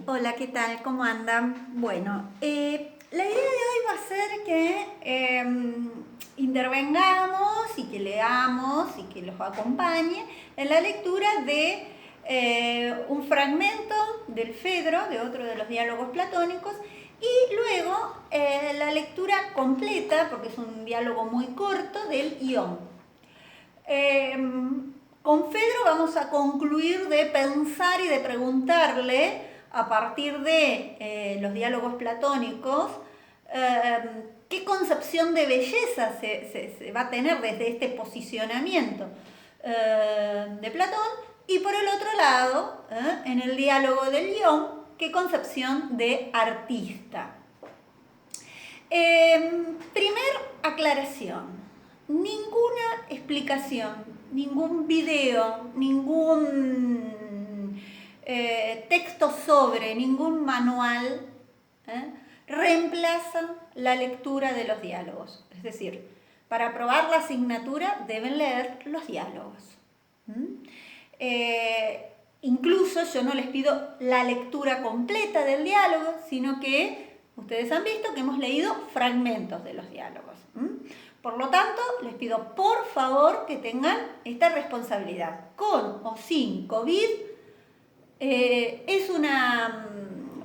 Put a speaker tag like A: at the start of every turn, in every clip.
A: Hola, ¿qué tal? ¿Cómo andan? Bueno, la idea de hoy va a ser que intervengamos y que leamos y que los acompañe en la lectura de un fragmento del Fedro, de otro de los diálogos platónicos, y luego la lectura completa, porque es un diálogo muy corto, del Ión. Con Fedro vamos a concluir de pensar y de preguntarle, a partir de los diálogos platónicos, qué concepción de belleza se va a tener desde este posicionamiento de Platón, y por el otro lado, en el diálogo del Ión, qué concepción de artista. Primer aclaración. Ninguna explicación, ningún video, ningún texto sobre, ningún manual reemplaza la lectura de los diálogos. Es decir, para aprobar la asignatura deben leer los diálogos. Incluso yo no les pido la lectura completa del diálogo, sino que ustedes han visto que hemos leído fragmentos de los diálogos. Por lo tanto, les pido por favor que tengan esta responsabilidad. Con o sin COVID, es una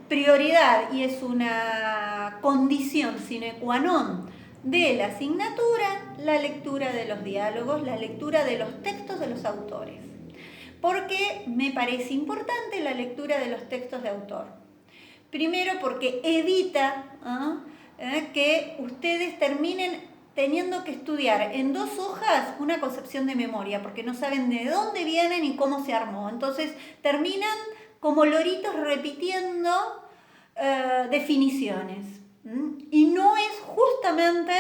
A: prioridad y es una condición sine qua non de la asignatura la lectura de los diálogos, la lectura de los textos de los autores. Porque me parece importante la lectura de los textos de autor. Primero porque evita que ustedes terminen teniendo que estudiar en 2 hojas una concepción de memoria, porque no saben de dónde vienen y cómo se armó. Entonces terminan como loritos repitiendo definiciones. Y no es justamente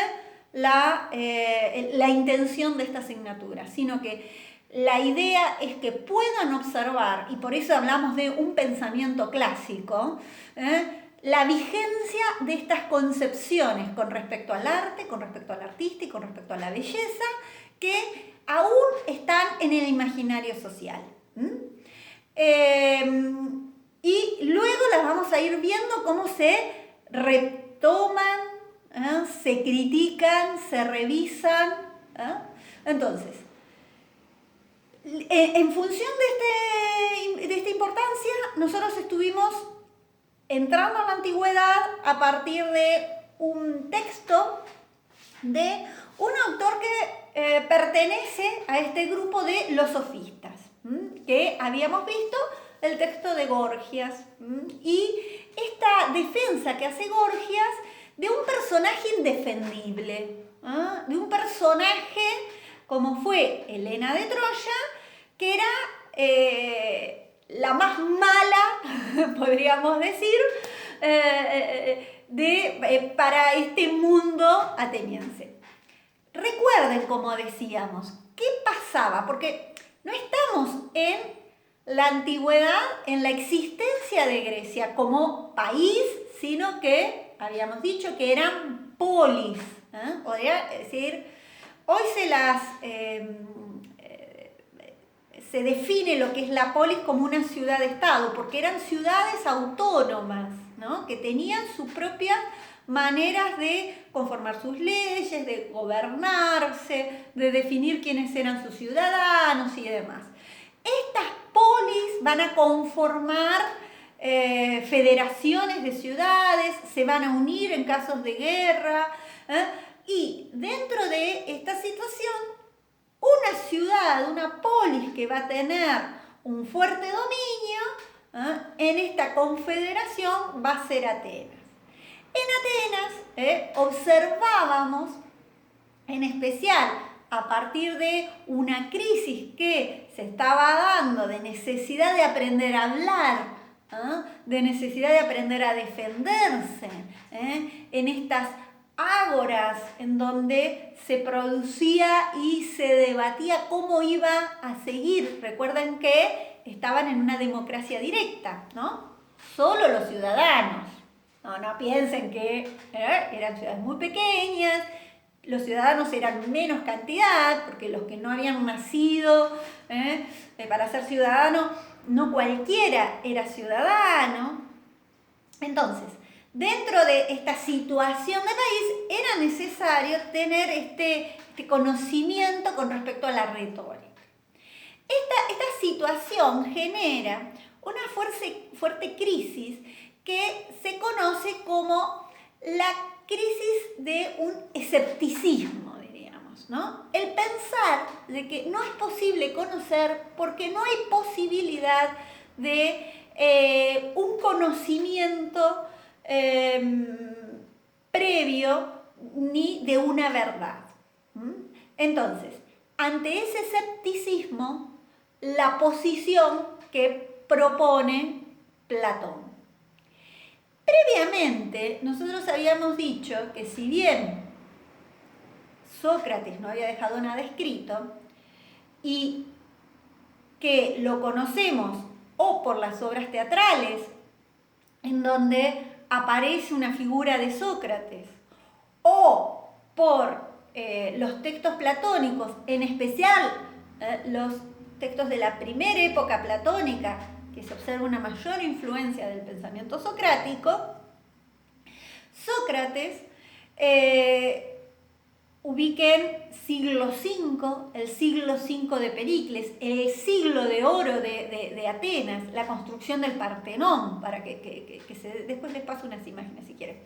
A: la intención de esta asignatura, sino que la idea es que puedan observar, y por eso hablamos de un pensamiento clásico, la vigencia de estas concepciones con respecto al arte, con respecto al artista y con respecto a la belleza, que aún están en el imaginario social. Y luego las vamos a ir viendo cómo se retoman, se critican, se revisan. Entonces, en función de esta importancia, nosotros estuvimos entrando a la antigüedad a partir de un texto de un autor que pertenece a este grupo de los sofistas, que habíamos visto el texto de Gorgias, y esta defensa que hace Gorgias de un personaje indefendible, de un personaje como fue Helena de Troya, que era la más mala, podríamos decir, para este mundo ateniense. Recuerden, como decíamos, ¿qué pasaba? Porque no estamos en la antigüedad, en la existencia de Grecia como país, sino que habíamos dicho que eran polis. Podría decir, hoy se define lo que es la polis como una ciudad-estado, porque eran ciudades autónomas, ¿no? Que tenían sus propias maneras de conformar sus leyes, de gobernarse, de definir quiénes eran sus ciudadanos y demás. Estas polis van a conformar federaciones de ciudades, se van a unir en casos de guerra, y dentro de esta situación, una ciudad, una polis que va a tener un fuerte dominio en esta confederación va a ser Atenas. En Atenas observábamos, en especial a partir de una crisis que se estaba dando de necesidad de aprender a hablar, de necesidad de aprender a defenderse, en estas ágoras en donde se producía y se debatía cómo iba a seguir. Recuerden que estaban en una democracia directa, ¿no? Solo los ciudadanos. No piensen que eran ciudades muy pequeñas, los ciudadanos eran menos cantidad, porque los que no habían nacido para ser ciudadano, no cualquiera era ciudadano. Entonces, dentro de esta situación de país era necesario tener este conocimiento con respecto a la retórica. Esta situación genera una fuerte crisis que se conoce como la crisis de un escepticismo, diríamos, ¿no? El pensar de que no es posible conocer porque no hay posibilidad de un conocimiento previo ni de una verdad. Entonces, ante ese escepticismo, la posición que propone Platón. Previamente, nosotros habíamos dicho que si bien Sócrates no había dejado nada escrito y que lo conocemos o por las obras teatrales, en donde aparece una figura de Sócrates, o por los textos platónicos, en especial los textos de la primera época platónica, que se observa una mayor influencia del pensamiento socrático, Sócrates ubiquen siglo V, el siglo V de Pericles, el siglo de oro de Atenas, la construcción del Partenón, para que después les paso unas imágenes si quieren.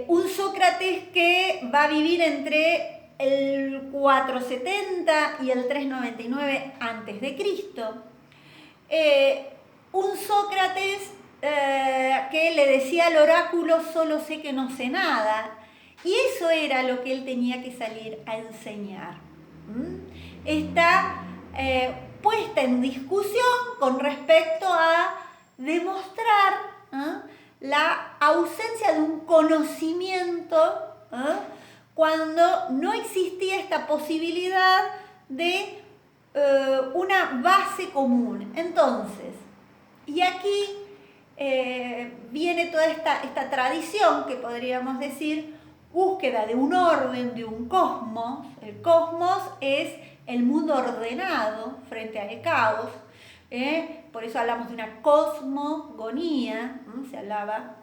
A: Un Sócrates que va a vivir entre el 470 y el 399 a.C. Un Sócrates que le decía al oráculo, solo sé que no sé nada. Y eso era lo que él tenía que salir a enseñar. Está puesta en discusión con respecto a demostrar la ausencia de un conocimiento cuando no existía esta posibilidad de una base común. Entonces, y aquí viene toda esta tradición que podríamos decir búsqueda de un orden, de un cosmos. El cosmos es el mundo ordenado frente al caos. Por eso hablamos de una cosmogonía. Se hablaba,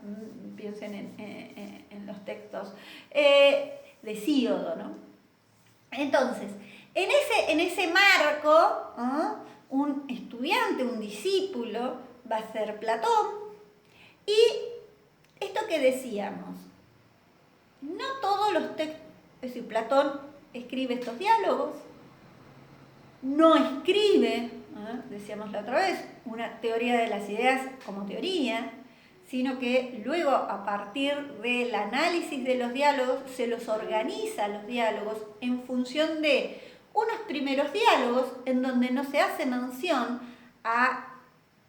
A: piensen en los textos de Hesíodo, ¿no? Entonces, en ese marco, un estudiante, un discípulo, va a ser Platón. Y esto que decíamos, no todos los textos, es decir, Platón escribe estos diálogos, no escribe, decíamos la otra vez, una teoría de las ideas como teoría, sino que luego a partir del análisis de los diálogos se los organiza los diálogos en función de unos primeros diálogos en donde no se hace mención a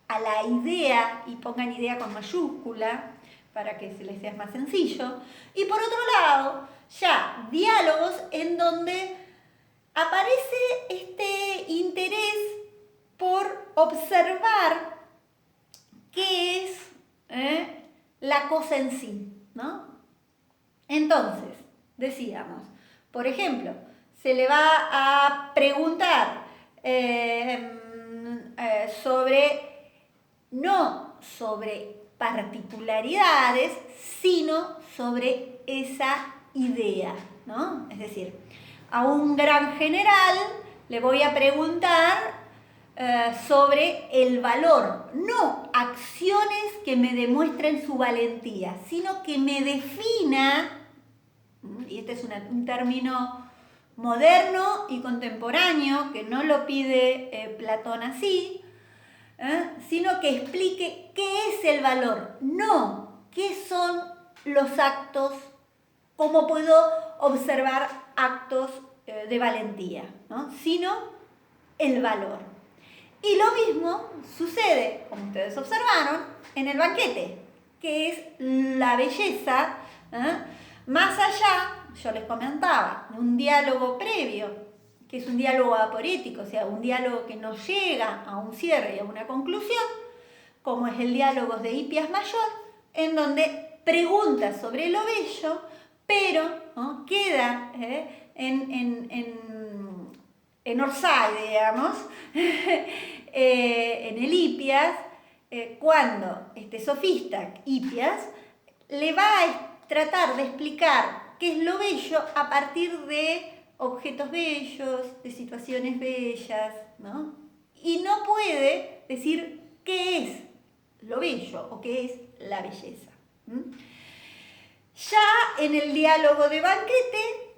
A: la idea, y pongan idea con mayúscula, para que se les sea más sencillo, y por otro lado, ya diálogos en donde aparece este interés por observar qué es la cosa en sí, ¿no? Entonces, decíamos, por ejemplo, se le va a preguntar no sobre particularidades, sino sobre esa idea, ¿no? Es decir, a un gran general le voy a preguntar sobre el valor, no acciones que me demuestren su valentía, sino que me defina, y este es un término moderno y contemporáneo, que no lo pide Platón así, sino que explique qué es el valor, no qué son los actos, cómo puedo observar actos de valentía, ¿no? Sino el valor. Y lo mismo sucede, como ustedes observaron, en el banquete, que es la belleza, más allá, yo les comentaba, de un diálogo previo, que es un diálogo aporético, o sea, un diálogo que no llega a un cierre y a una conclusión, como es el diálogo de Hipias Mayor, en donde pregunta sobre lo bello, pero queda en Orsay, digamos, en el Hipias, cuando este sofista, Hipias, le va a tratar de explicar qué es lo bello a partir de objetos bellos, de situaciones bellas, ¿no? Y no puede decir qué es lo bello o qué es la belleza. Ya en el diálogo de banquete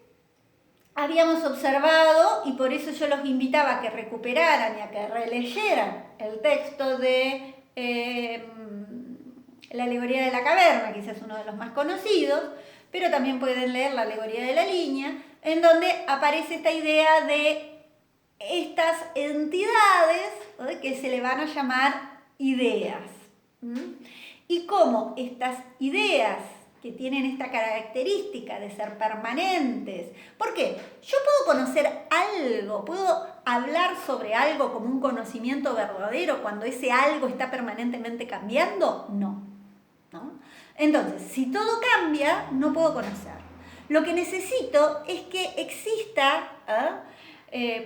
A: habíamos observado, y por eso yo los invitaba a que recuperaran y a que releyeran el texto de la alegoría de la caverna, quizás uno de los más conocidos, pero también pueden leer la alegoría de la línea, en donde aparece esta idea de estas entidades, ¿no?, que se le van a llamar ideas. Y cómo estas ideas que tienen esta característica de ser permanentes. ¿Por qué? Yo puedo conocer algo, puedo hablar sobre algo como un conocimiento verdadero cuando ese algo está permanentemente cambiando. No. Entonces, si todo cambia, no puedo conocer. Lo que necesito es que exista,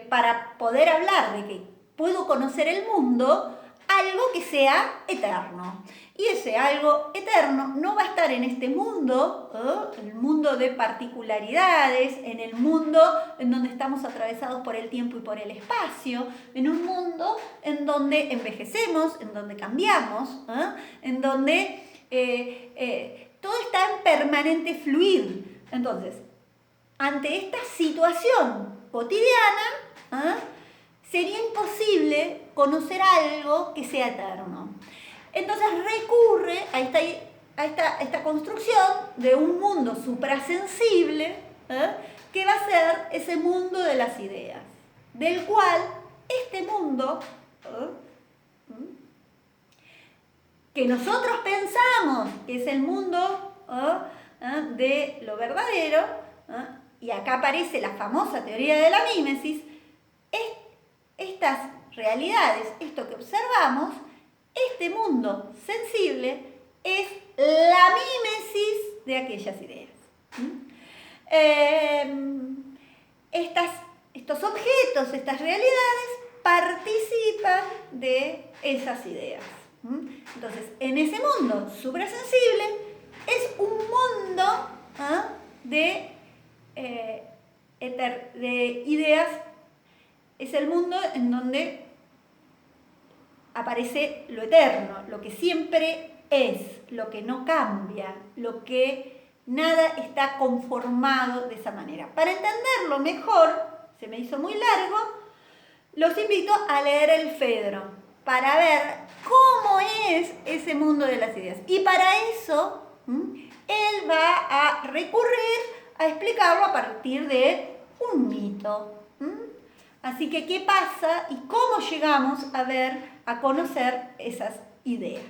A: para poder hablar de que puedo conocer el mundo, algo que sea eterno. Y ese algo eterno no va a estar en este mundo, el mundo de particularidades, en el mundo en donde estamos atravesados por el tiempo y por el espacio, en un mundo en donde envejecemos, en donde cambiamos, en donde todo está en permanente fluir. Entonces, ante esta situación cotidiana, sería imposible conocer algo que sea eterno. Entonces recurre a esta construcción de un mundo suprasensible, que va a ser ese mundo de las ideas, del cual este mundo, que nosotros pensamos que es el mundo de lo verdadero, y acá aparece la famosa teoría de la mímesis, estas realidades, esto que observamos, este mundo sensible es la mímesis de aquellas ideas. Estos objetos, estas realidades participan de esas ideas. Entonces, en ese mundo suprasensible es un mundo de ideas, es el mundo en donde aparece lo eterno, lo que siempre es, lo que no cambia, lo que nada está conformado de esa manera. Para entenderlo mejor, se me hizo muy largo, los invito a leer el Fedro para ver cómo es ese mundo de las ideas. Y para eso, él va a recurrir a explicarlo a partir de un mito. Así que, ¿qué pasa y cómo llegamos a conocer esas ideas?